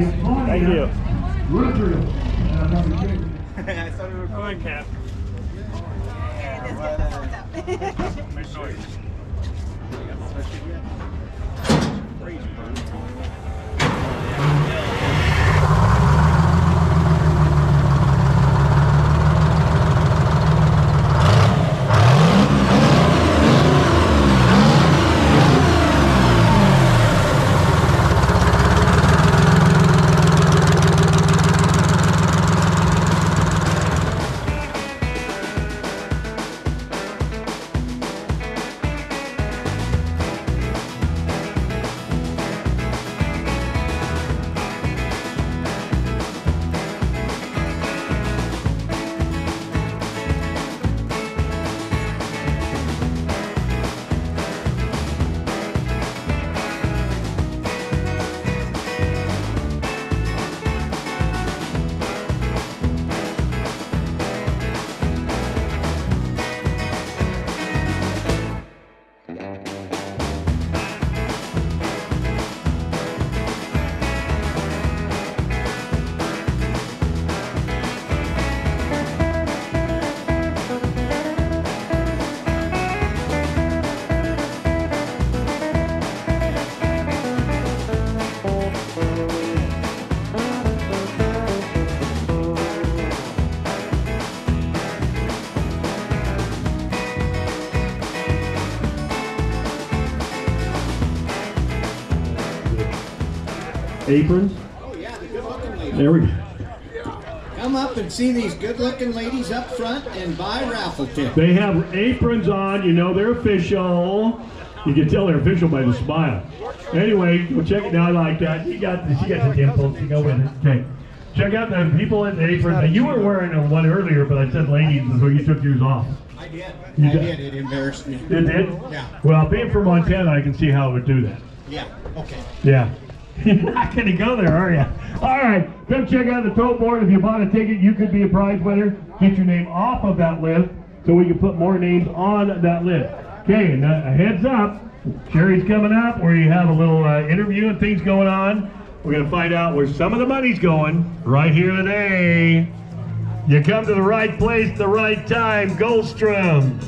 Thank you. I thought we were going, Cap. Aprons? Oh yeah, the good-looking ladies. There we go. Come up and see these good-looking ladies up front and buy raffle tickets. They have aprons on, you know they're official. You can tell they're official by the smile. Anyway, go check it out like that. She got the dimples, you go with it. Okay. Check out the people in the aprons. You were wearing one earlier, but I said ladies, so you took yours off. I did. You I did. did. It embarrassed me. It did? Yeah. Well, being from Montana, I can see how it would do that. Yeah. Okay. Yeah. You're not going to go there, are you? All right, come check out the tote board. If you bought a ticket, you could be a prize winner. Get your name off of that list so we can put more names on that list. Okay, and a heads up, Sherry's coming up where you have a little interview and things going on. We're going to find out where some of the money's going right here today. You come to the right place at the right time, Goldstrom.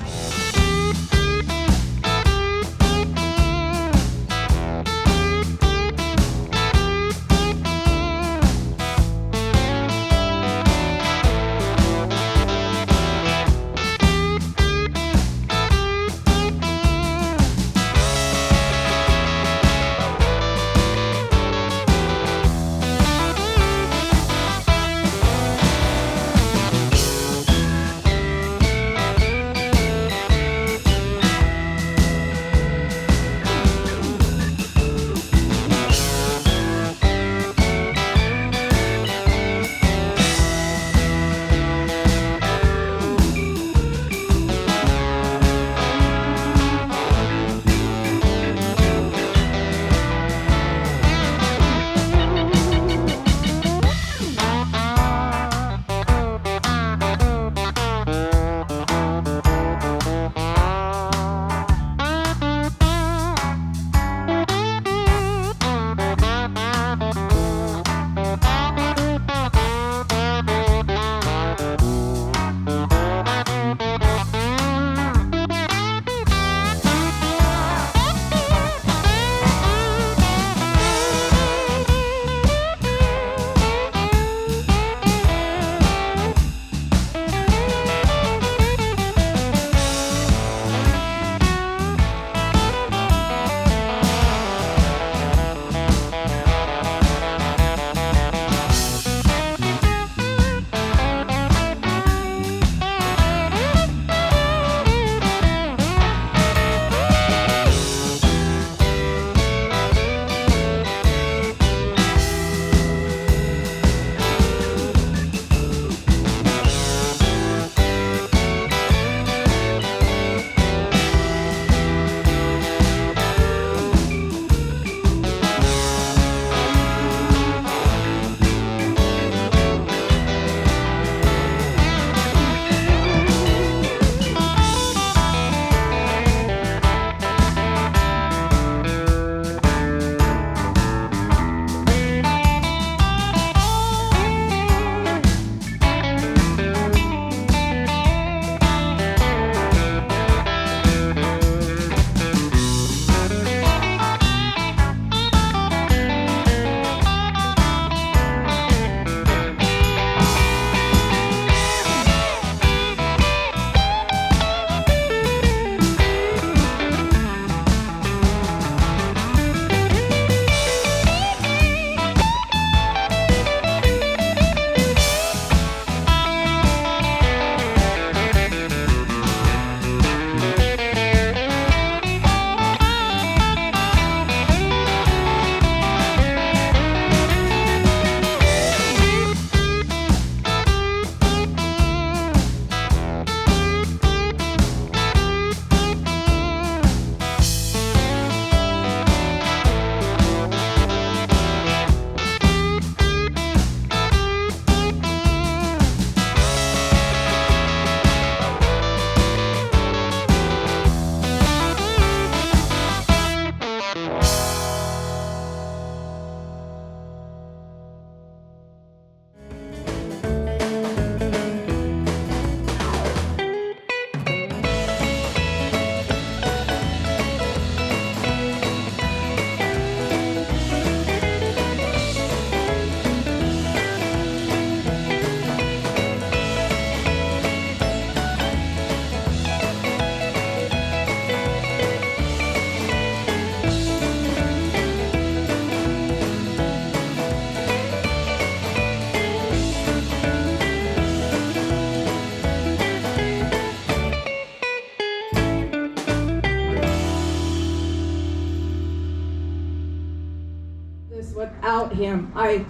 him. I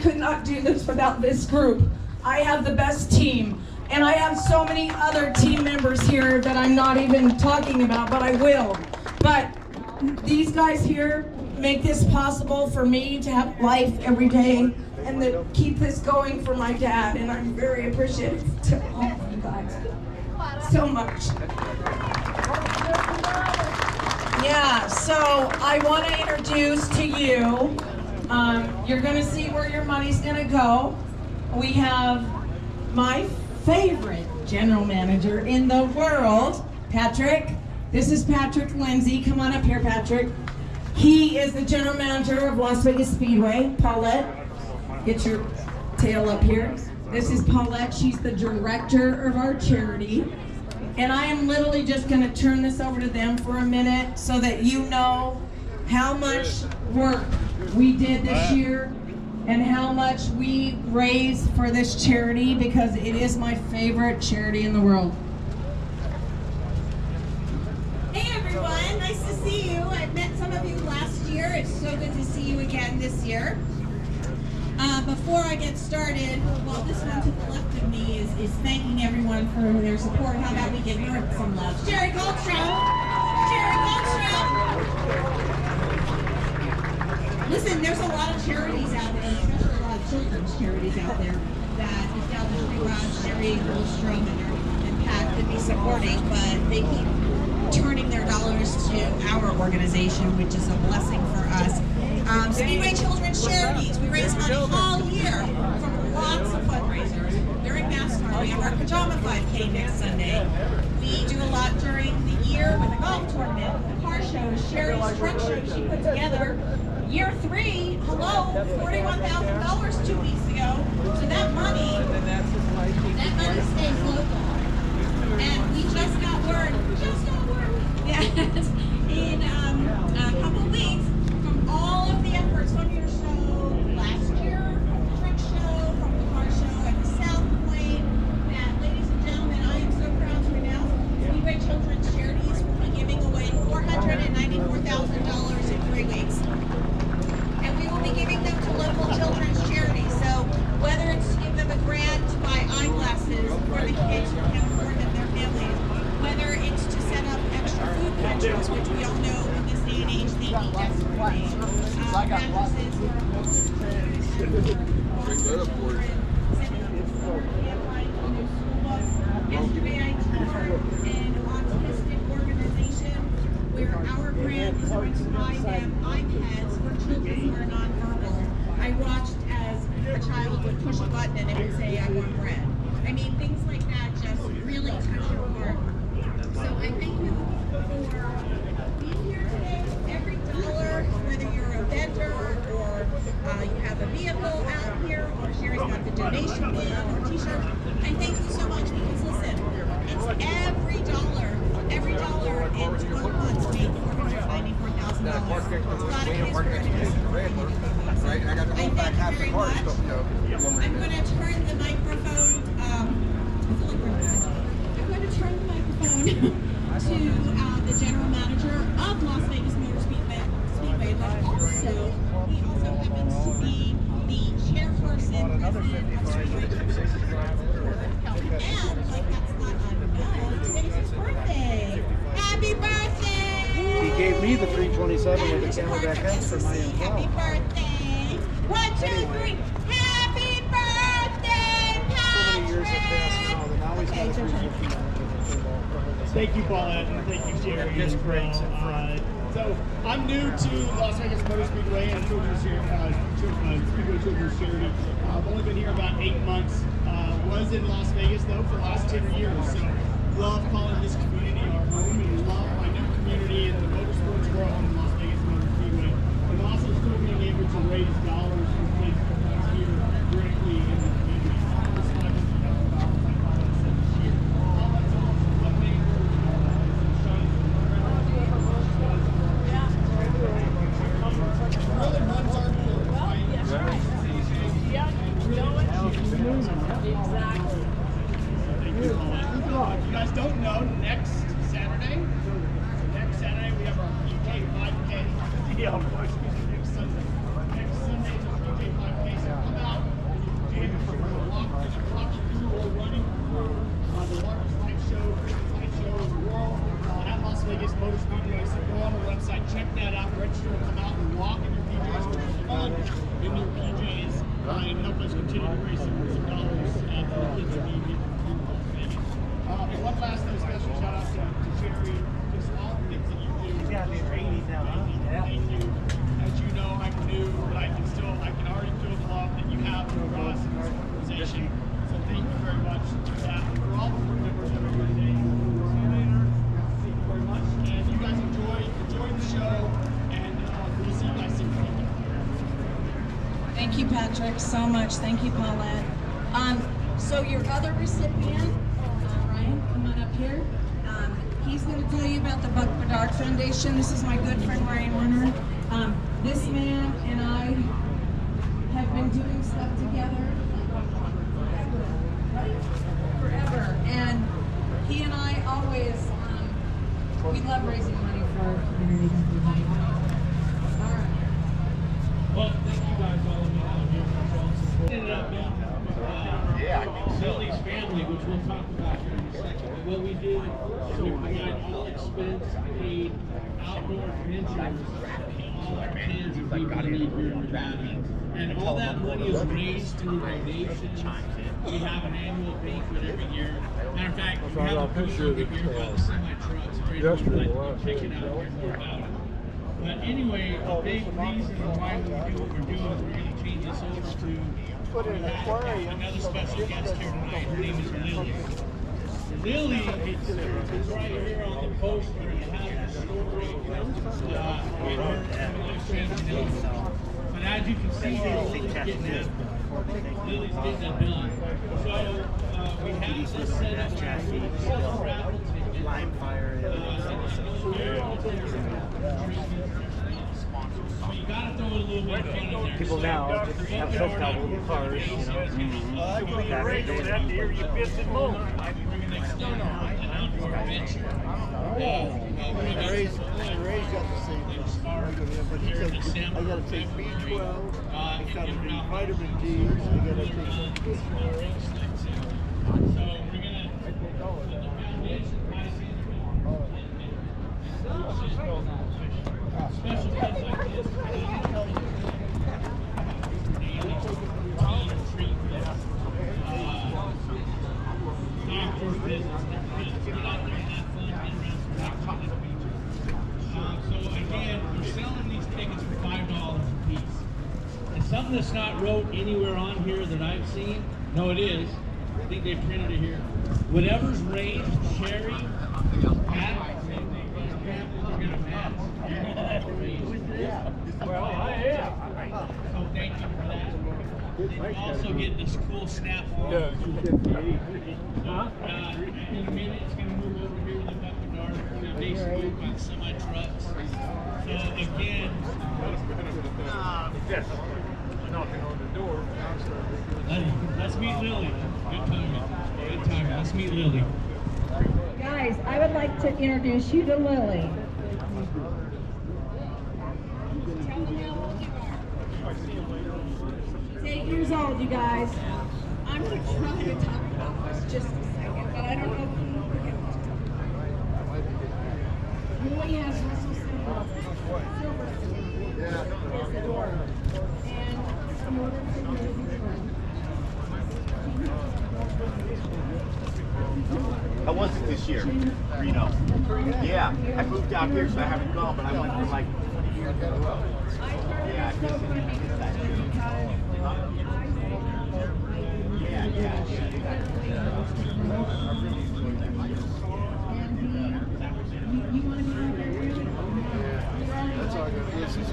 could not do this without this group. I have the best team, and I have so many other team members here that I'm not even talking about, but I will. But these guys here make this possible for me to have life every day and to keep this going for my dad, and I'm very appreciative to all of you guys so much. Yeah, so I want to introduce to you, you're going to see where your money's going to go. We have my favorite general manager in the world, Patrick. This is Patrick Lindsay. Come on up here, Patrick. He is the general manager of Las Vegas Speedway. Paulette, get your tail up here. This is Paulette. She's the director of our charity. And I am literally just going to turn this over to them for a minute so that you know how much work we did this year and how much we raised for this charity, because it is my favorite charity in the world. Hey everyone, nice to see you. I've met some of you last year. It's so good to see you again this year. Before I get started, well, this one to the left of me is thanking everyone for their support. How about we give her some love? Art Goldstrom! Art Goldstrom! Listen, there's a lot of charities out there, especially a lot of children's charities out there that established Art Sherry, Goldstrom, and Pat could be supporting, but they keep turning their dollars to our organization, which is a blessing for us. Speedway Children's Charities, we raise money all year from lots of fundraisers. During NASCAR, we have our Pajama 5K next Sunday. We do a lot during the year with a golf tournament, the car shows, Sherry's truck show she put together. Year 3, hello, $41,000 2 weeks ago. So that money stays local. And we just got word, in a couple of weeks, from all of the efforts on your show last year, from the truck show, from the car show at the South Point, that, ladies and gentlemen, I am so proud to announce Speedway Children's Charities will be giving away $494,000 in 3 weeks. And we will be giving them to local children's charities. So whether it's to give them a grant to buy eyeglasses for the kids who can't afford them, their families, whether it's to set up extra food pantries, which we all know in this day and age they need desperately. Mattresses for our children, setting up a school campline for new school bus. Yesterday I toured an autistic organization where our grant is going to buy them iPads for children who are nonverbal. I watched as a child would push a button and it would say, I want bread. I mean, things like that just really touch your heart. So I thank you for being here today. Every dollar, whether you're a vendor or you have a vehicle out here, or Sherry's got the donation bin or t-shirt, I thank you so much because listen, it's every dollar in 12 months made $494,000. A lot of kids were going to miss I thank you very much. I'm going to turn the microphone, to the general manager of Las Vegas Motor Speedway, but also he also happens to be the chairperson of Speedway. And like that's not enough, today's his birthday. Happy birthday! He gave me the 327 with the Camelback X for my Happy birthday! 1, 2, 3. Happy birthday, Patrick! So many years have passed now that now he's got a 350. Thank you, Paulette, and thank you, Jerry. Just great. So I'm new to Las Vegas Motor Speedway and Speedway Children's Charity. I've only been here about 8 months. Was in Las Vegas though for the last 10 years. So love calling this community our home, and love my new community and the motorsports world in Las Vegas Motor Speedway. And also still being able to raise dollars for kids here directly in the community. This $500,000 I call it this year. All that's all if you guys don't know, next Saturday we have our UK 5K. Yeah, of course, next Sunday. Next Sunday is us continue to raise some dollars for the kids that need it. And one last special shout out to Jerry, just all the things that you do. He's got to be 80 now, huh? Yeah. Thank you. As you know, I'm new, but I can already feel the love that you have for us and this organization. So thank you very much for that. And for all the board members that are here today, see you later. Thank you very much. And you guys enjoy the show, and we'll see you guys soon. Thank you, Patrick, so much. Thank you, Paulette. So your other recipient, Ryan, come on up here. He's going to tell you about the Buck Bedard Foundation. This is my good friend Ryan Warner. This man and I have been doing stuff together forever. And he and I always, we love raising money for communities. All right. Well, thank you guys all of you out here for showing support. Ended up being Lily's family, which we'll talk about here in a second. But what we did is we provide all expense paid outdoor adventures to all our kids and people in need here in Nevada. And all that money is raised through donations. We have an annual banquet every year. Matter of fact, we have a booth over here by the semi-trucks. If you'd like to check it out and hear more about it. But anyway, a big reason why we do what we're doing is we're going to change this over to another special guest here tonight. Her name is Lily. Lily is right here on the poster. You have the story with her life transformation. But as you can see here, Lily's getting it. Lily's getting it done. So we have this set up for Raffle tickets. Lime fire. So you gotta throw a little bit of fun in there. People now just have self-travel cars, you know. I go to the radio and have to hear you piss and moan. We're gonna extend an outdoor adventure. Ray's got the same but he said, I gotta take B12, I gotta take vitamin D, I gotta take fish oil. So we're gonna the foundation special kids like this daily treatment, doctor's visits, get out there and have fun, get around some activities. So again, we're selling these tickets for $5 a piece. And something that's not wrote anywhere on here that I've seen, no it is, I think they printed it here. Whatever's raised, Sherry, Pat, we're gonna pass. You're gonna raise. Well, I am. So thank you for that. You also get this cool snap phone. In a minute, it's going to move over here to the Buck Bedard Foundation booth by the semi-trucks. So again, Knocking on the door. let's meet Lily. Good timing. Good timing. Let's meet Lily. Guys, I would like to introduce you to Lily. Tell me how old you are. She's 8 years old, you guys. I'm going to try to talk about this just a second, but I don't know if Lily has Russell Silver. Is adorable. And in order to know his friend, How was it this year, Reno? Yeah, I moved out here, so I haven't gone, but I went for like. Yeah, I guess it's that year. Yeah. That's all I got. This is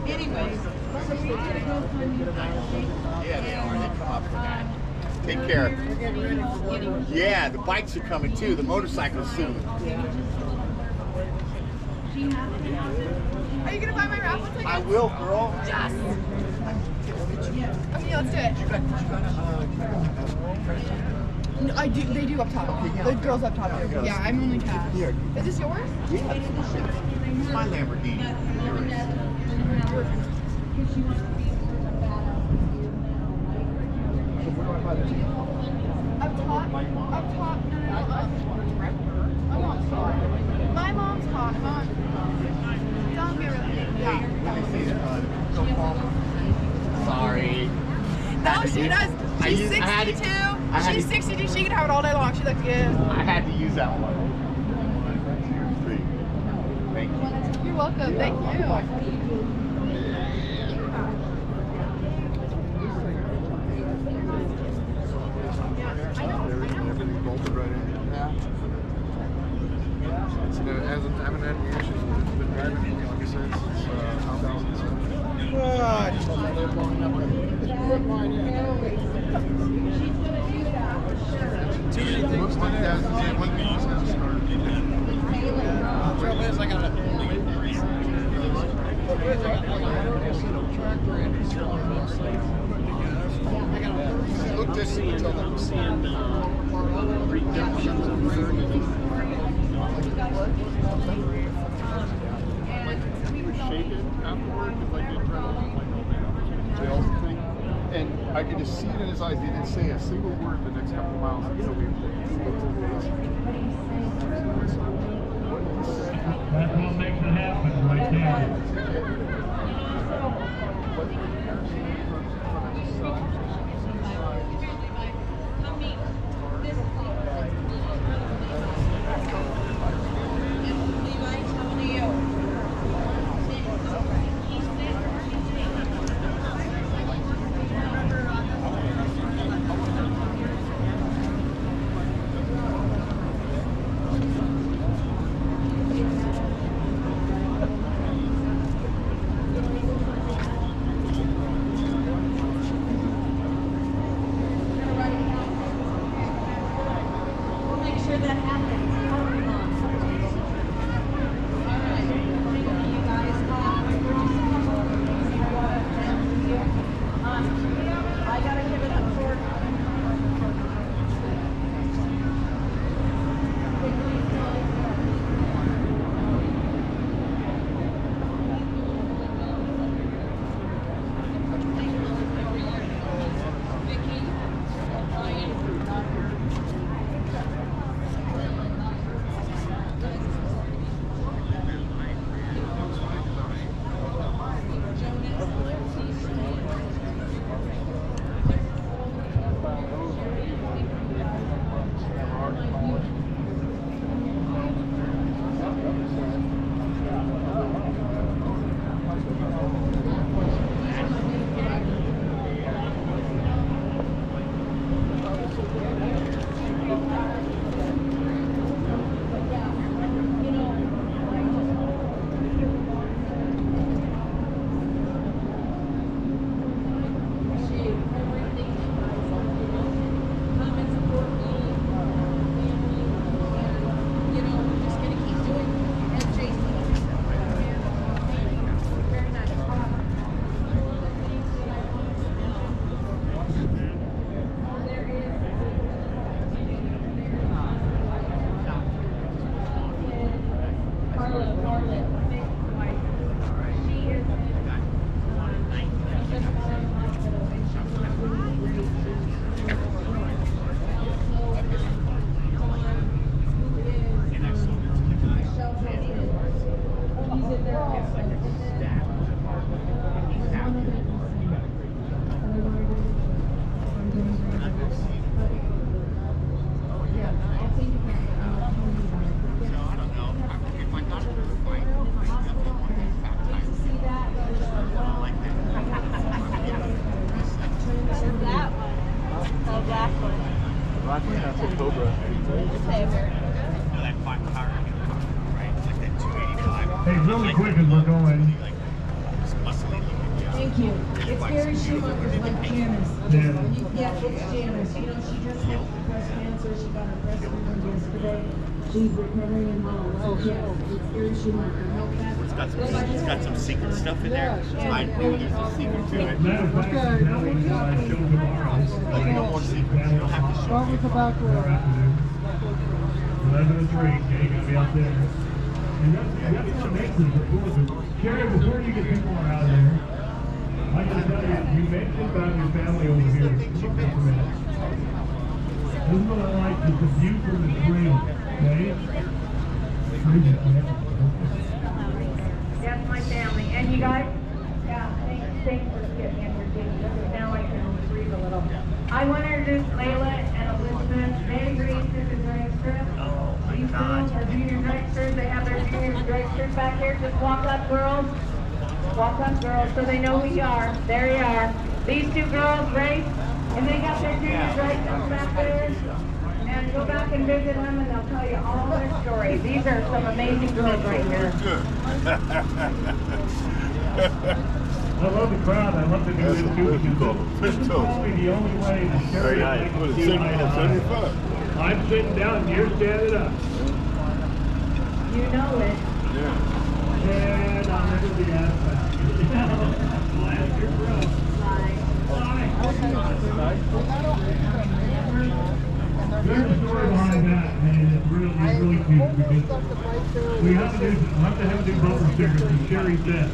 anyways, so we gotta go find you. Yeah, they are. They come up for that. Take care. Yeah, the bikes are coming too. The motorcycles soon. Are you gonna buy my raffle ticket? I will, girl. Yes. Okay, let's do it. No, I do. They do up top. The girls up top do. Yeah, I'm only cash. Is this yours? Yeah, it's my Lamborghini. Up top? Up top? No. My mom's hot. Don't get really. Yeah. No, she does. She's 62. She's 62. She can have it all day long. She looks good. I had to use that one. 1, 2, 3. Thank you. You're welcome. Thank you. Everything bolted right in. Yeah. So it haven't had any issues with it. It's been driving, like I said, since 2007. I just thought they were blowing up It looks like that. Yeah, when the use has started. Trouble is, I got a tractor and it's Look this until that was seen. Shake it afterward because I did try to like the thing, and I could just see it in his eyes. He didn't say a single word the next couple miles until we looked over this. That's what makes it happen right there. Hey, really quick as we're going. Thank you. It's Gary Schumacher, like Janice. Janice. Yeah, it's Janice. You know, she just had breast cancer. She got her breast removed yesterday. She's recovering in Honolulu. Yes, it's Gary Schumacher. It's got some secret stuff in there. I knew there's a secret to it. Matter of fact, now we got a show tomorrow. Like, you don't want secrets. You don't have to show me. 11 to 3, okay, you gotta be out there. And that's what makes it cool. Carrie, before you get too far out there, I gotta tell you, you mentioned about your family over here. Look at this a minute. This is what I like, is the view from the trail, okay? That's my family. And you guys, yeah, thanks for getting in your team. Now I can breathe a I want to introduce Layla and Elizabeth. They agreed to the dragsters. Oh my These girls are junior dragsters. They have their junior dragsters back here. Just walk up, girls. Walk up, girls, so they know who you are. There you are. These two girls race, and they got their junior dragsters back there. And go back and visit them, and they'll tell you all their stories. These are some amazing girls right here. I love the crowd. I love the new institution. This is probably the only way to share it. I'm sitting down and you're standing up. You know it. And I'll never be asked back. Blast your bro. There's a story behind that, and it's really cute because we have to have a new bumper sticker from Sherry said.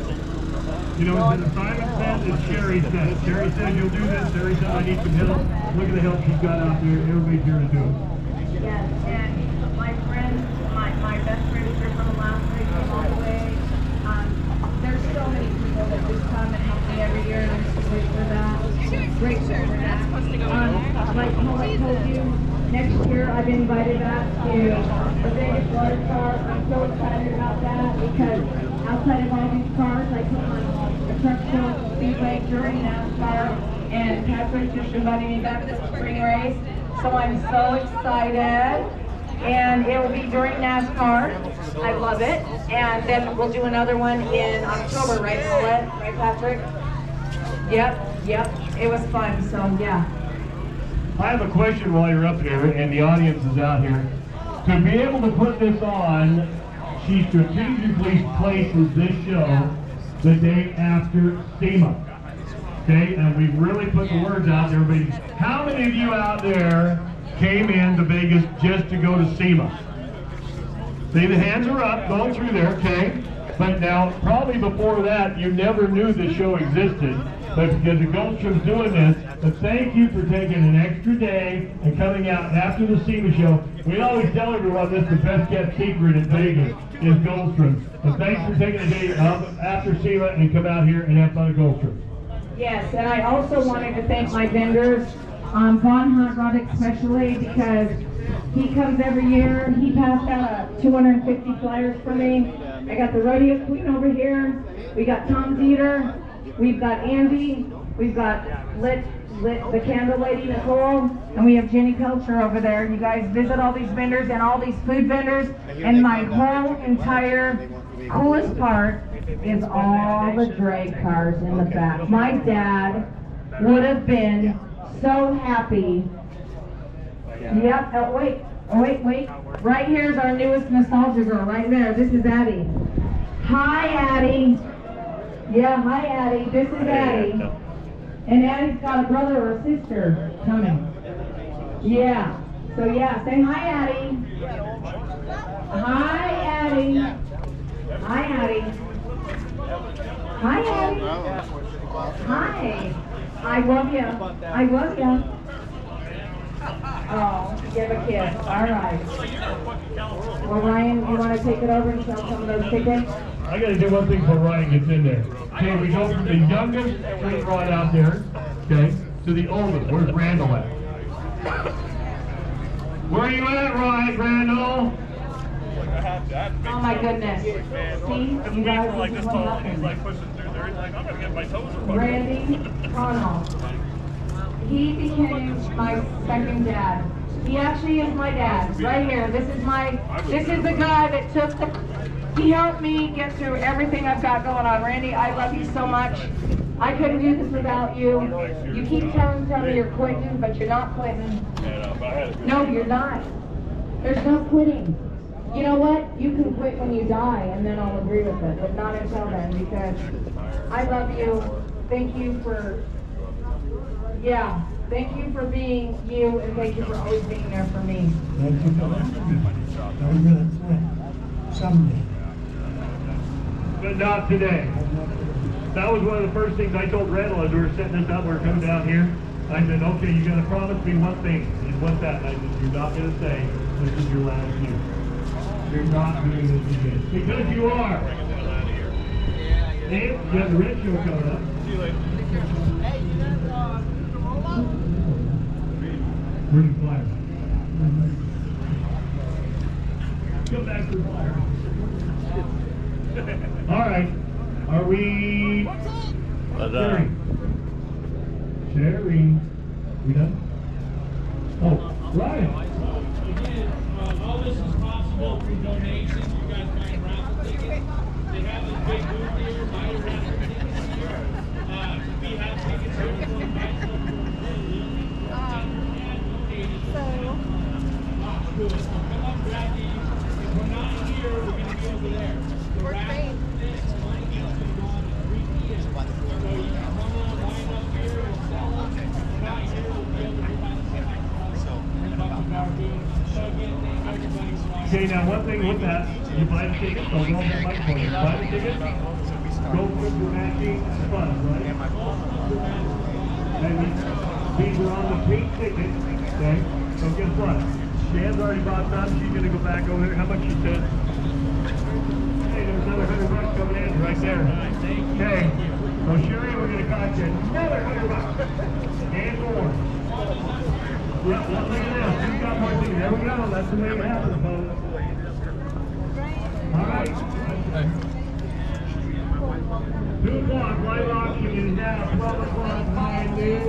You know, it's an assignment set, it's Sherry said. Sherry said you'll do this, Sherry said I need some help. Look at the help she's got out there, everybody's here to do it. Yes, and my friends, my best friends here from the last week came all the way. There's so many people that just come and help me every year, and I'm so grateful for that. Grateful for that. Like how I told you, next year I've been invited back to the Vegas water car. I'm so excited about that because outside of all these cars, I put on a truck show, Speedway during NASCAR, and Patrick just invited me back to the spring race. So I'm so excited. And it will be during NASCAR. I love it. And then we'll do another one in October, right, Paulette? Right, Patrick? Yep. It was fun, so yeah. I have a question while you're up here, and the audience is out here. To be able to put this on, she strategically places this show the day after Sema. Okay, and we really put the words out there, everybody. How many of you out there came into Vegas just to go to Sema? See, the hands are up, going through there, okay? But now, probably before that, you never knew the show existed. But because the Goldstrom's doing this, but thank you for taking an extra day and coming out after the Sema show. We always tell everyone this is the best kept secret in Vegas is Goldstrom's. But thanks for taking a day after Sema and come out here and have fun at Goldstrom's. Yes, and I also wanted to thank my vendors, Von Hot especially, because he comes every year. He passed out 250 flyers for me. I got the rodeo queen over here. We got Tom Dieter. We've got Andy. We've got the candle lady, Nicole. And we have Jenny Pelcher over there. You guys visit all these vendors and all these food vendors. And my whole entire coolest part is all the drag cars in the back. My dad would have been so happy. Yep, oh wait. Right here's our newest nostalgia girl, right there. This is Addie. Hi, Addie. Yeah, hi, Addie. This is Addie. And Addie's got a brother or a sister coming. Yeah. So yeah, say hi, Addie. Hi, Addie. Hi, Addie. Hi, Addie. Hi. I love you. I love you. Oh, give a kiss. All right. Well, Ryan, you want to take it over and sell some of those tickets? I got to do one thing before Ryan gets in there. Okay, we go from the youngest straight rod out there, okay, to the oldest. Where's Randall at? Where are you at, Randall? Oh my goodness. See, you guys, this is what happens. Randy Connell. He became my second dad. He actually is my dad. Right here. This is the guy that he helped me get through everything I've got going on. Randy, I love you so much. I couldn't do this without you. You keep telling me you're quitting, but you're not quitting. No, you're not. There's no quitting. You know what? You can quit when you die, and then I'll agree with it, but not until then, because I love you. Thank you for, thank you for being you, and thank you for always being there for me. Thank you for that. Someday. But not today. That was one of the first things I told Randall as we were setting this up. We were coming down here. I said, okay, you got to promise me one thing. And what's that? And I said, you're not going to say this is your last year. You're not doing this again. Because you are. Dave, you have the red show coming up. See you later. Hey, you know, Where's your flyer? Come back for the flyer. All right. Are we? Sherry. We done? Oh, Ryan. Again, all this is possible through donations. You guys buying raffle tickets. They have this big booth here. Buy your raffle tickets here. We have tickets here for the national cool. So come up, grab these. If we're not here, we're going to be over there. The raffle this money is going to go on at 3 p.m. So you can come on, line up here, and sell them. If we're not here, we'll be able to go back to the Okay, now one thing with that, you buy the ticket, so go on that microphone. You buy the ticket, go for the matching funds, right? And these are on the pink ticket, okay? So guess what? Shan's already bought some, she's gonna go back over there. How much she said? Hey, there's another $100 coming in right there. Okay, so Sherry, we're gonna cost you another $100. And more. Yeah, look at this. We've got more things. There we go. That's the way it happens, folks. All right. 2 o'clock live auction is now 12 o'clock high noon.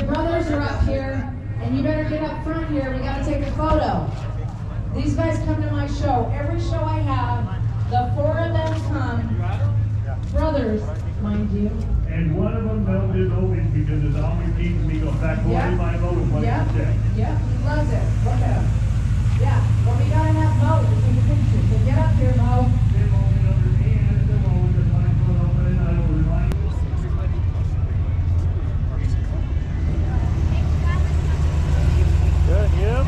your brothers are up here, and you better get up front here. We gotta take a photo. These guys come to my show. Every show I have, the 4 of them come. Brothers, mind you. And one of them is always because it always keeps me going back 45 over what you said. Yep, he loves it. Look at him. Yeah, well, we gotta have Mo to take a picture. So get up here, Mo. Good, yep.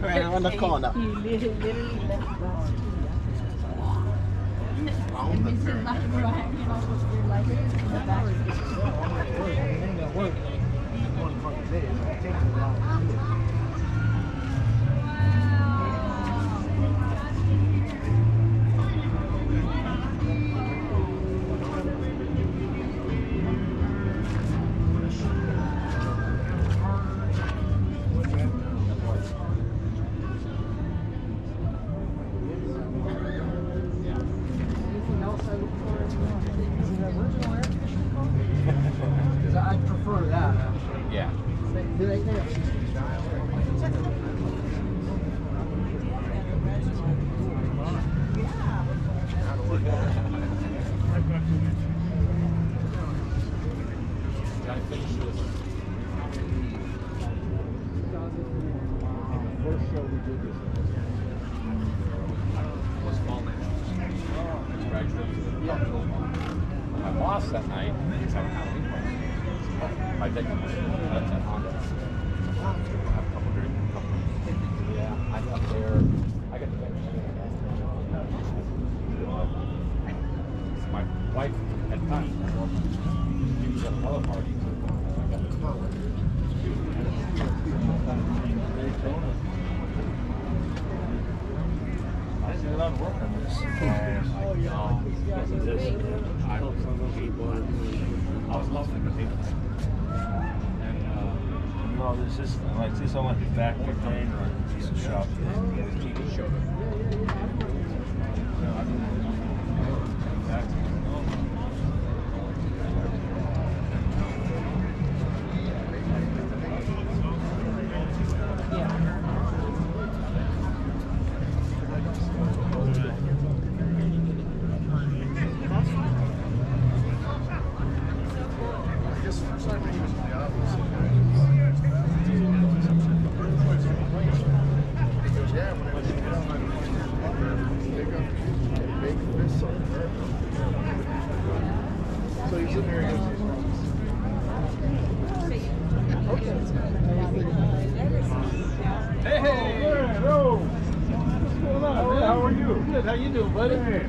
Around the corner. I prefer that. Yeah. My boss that night, he's having a week. I think that's at Honda. Have a couple drinks. Yeah, I got there. I got there. My wife at the time, she was at another party. I did a lot of work on this. I was loving the people. And, no, this is like this on like the back of the plane or a piece of shop. TV show. How you doing, buddy? Hey.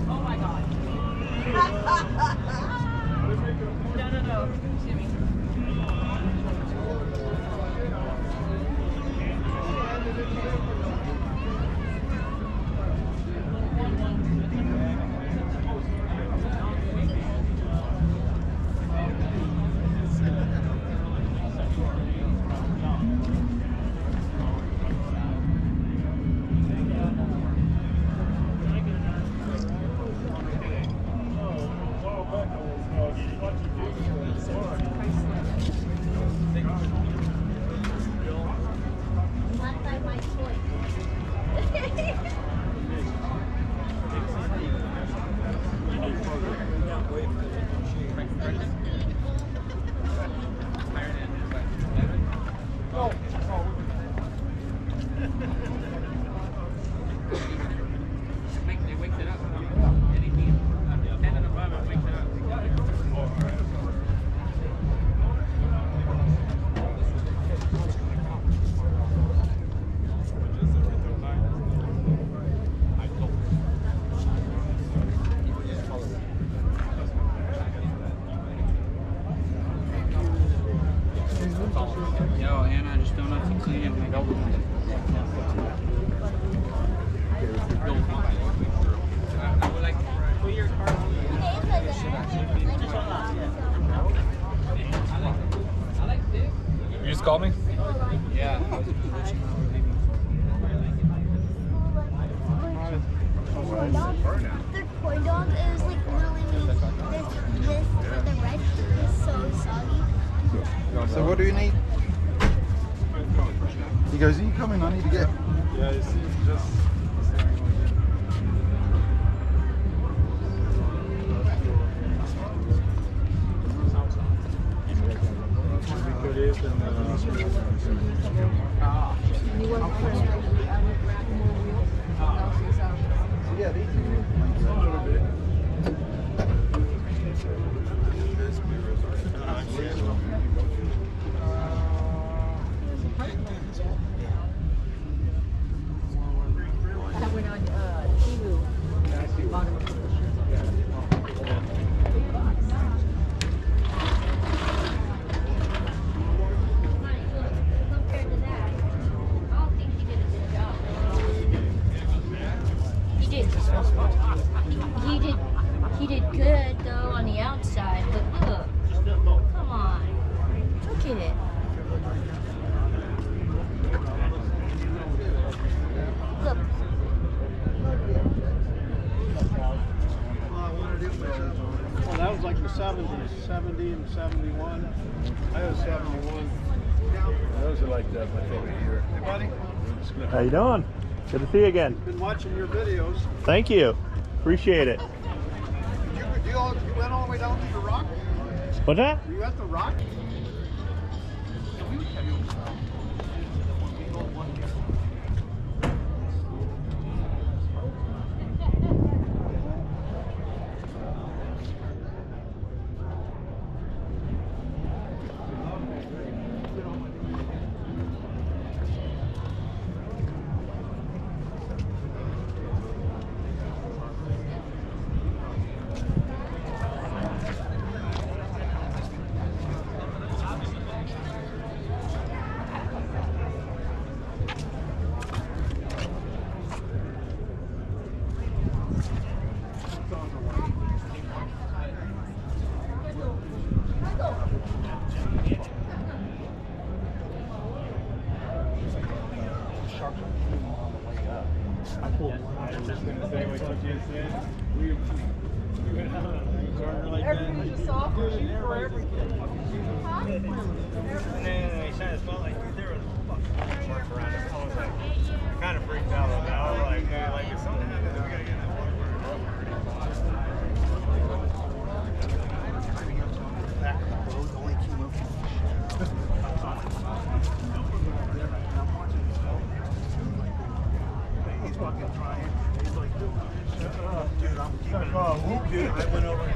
Oh my God. No. Jimmy. So what do you need? He goes, you coming? I need to get. Yeah, it's just. Yeah, these That went on Temu. Bottom of the He did good though on the outside, but look, come on, look at it. Look. Well, that was like the 70s, 70 and 71. I was 71. Those are like my favorite year. Hey, buddy. How you doing? Good to see you again. Been watching your videos. Thank you. Appreciate it. You went all the way down to the rock? What's that? Were you at the rock? Everything just off for everything. And then they said it smelled like there was fucking marks around it. I was like, I kind of freaked out on that. I was like, man, like if something happens, we gotta get that one. Back of the road only came up. He's fucking trying. He's like, dude, I'm keeping it. Dude, I went over.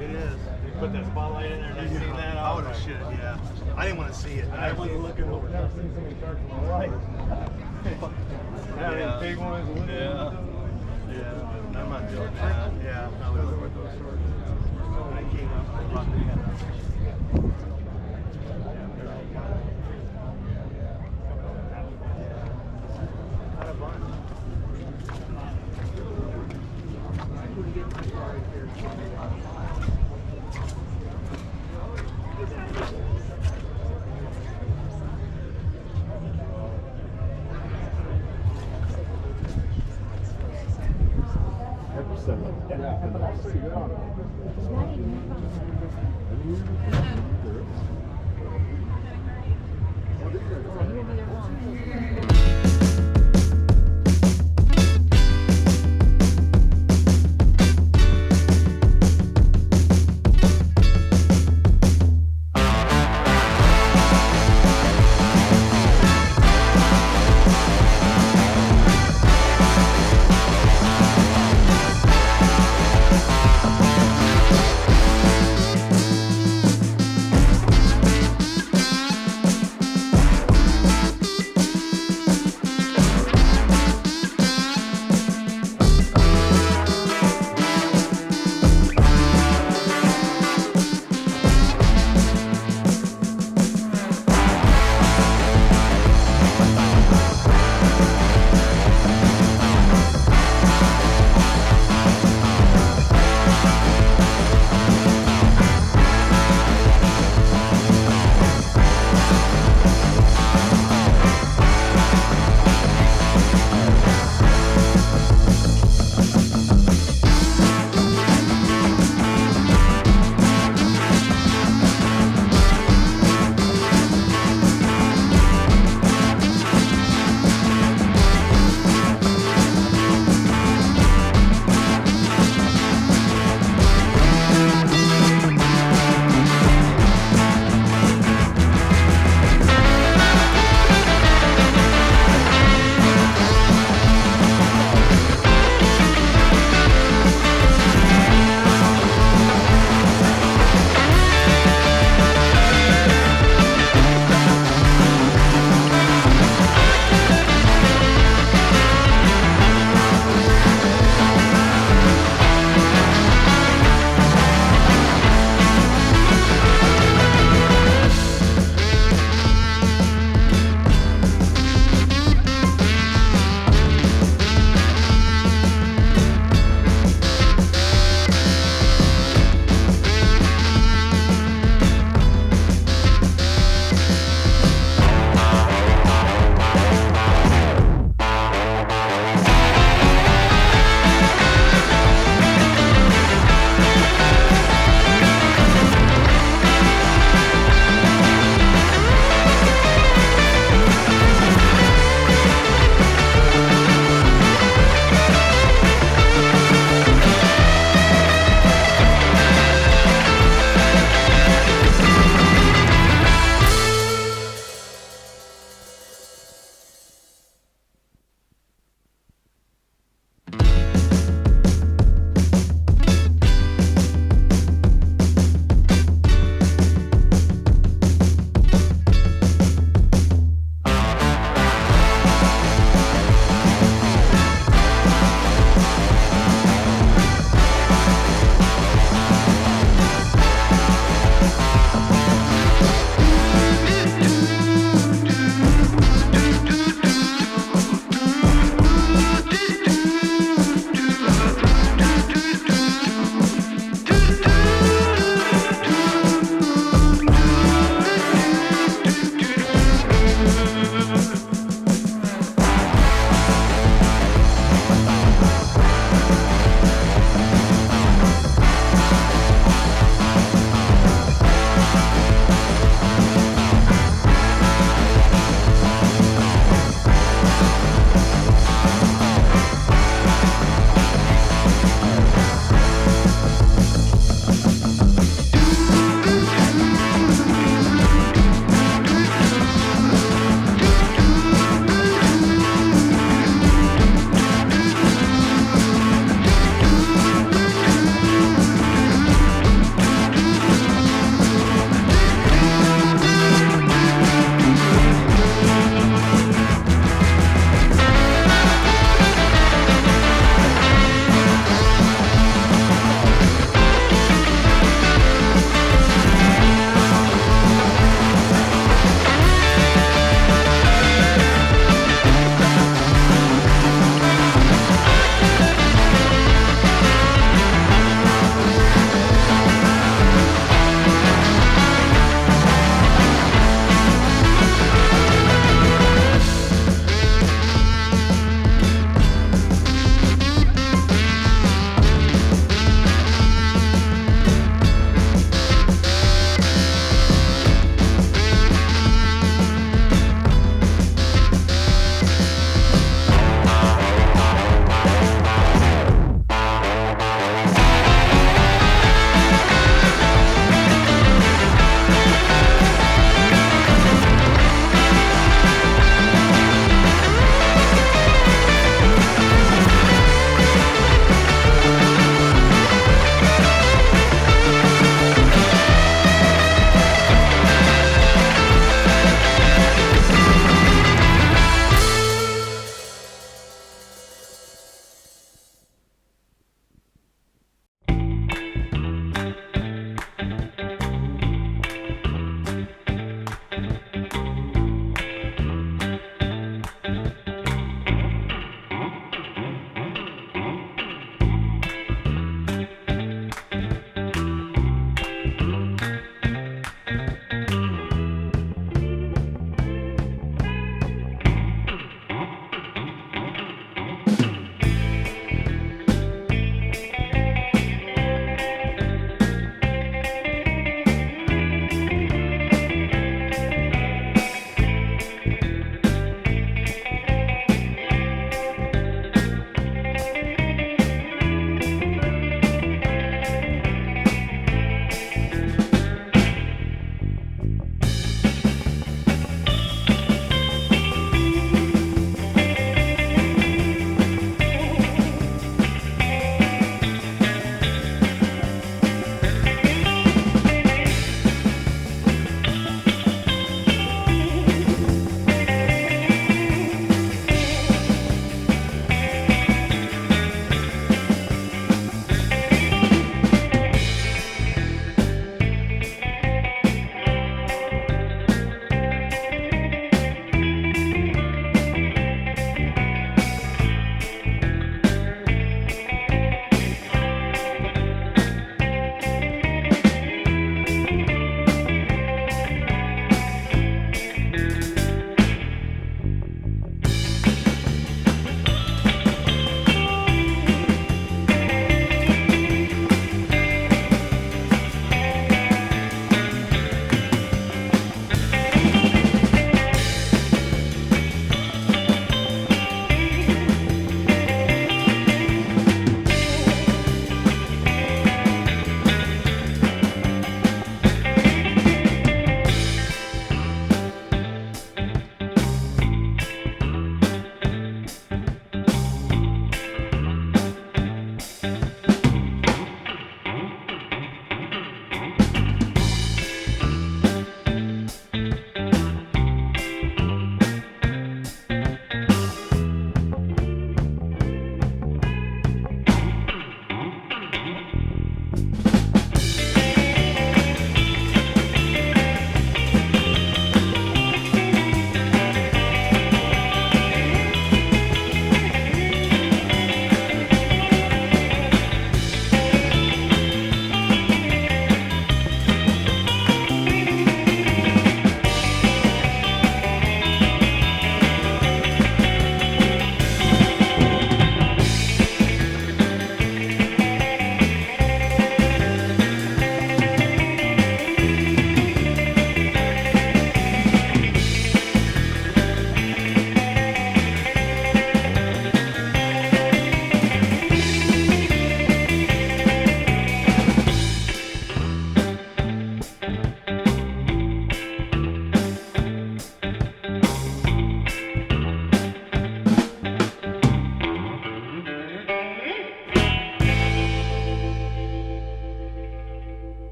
It is. You put that spotlight in there and I seen that. I would have shit, yeah. I didn't want to see it. I wasn't looking over. I've never seen somebody charge my life. Yeah, big ones. Yeah. Yeah, I'm not doing that. Yeah, I was with those sorts. I came up, I brought the Yeah, pretty good on it.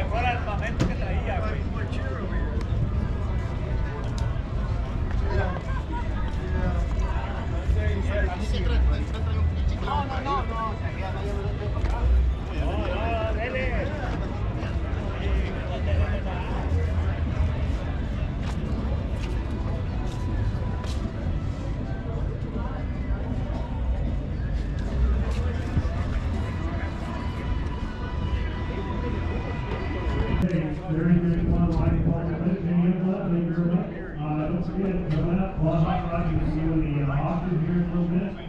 mejor armamento que traía, güey. Very, very fun lighting party. Thank you very much. Don't forget, coming up, Hot Rod, you can see when the auction here in a little bit.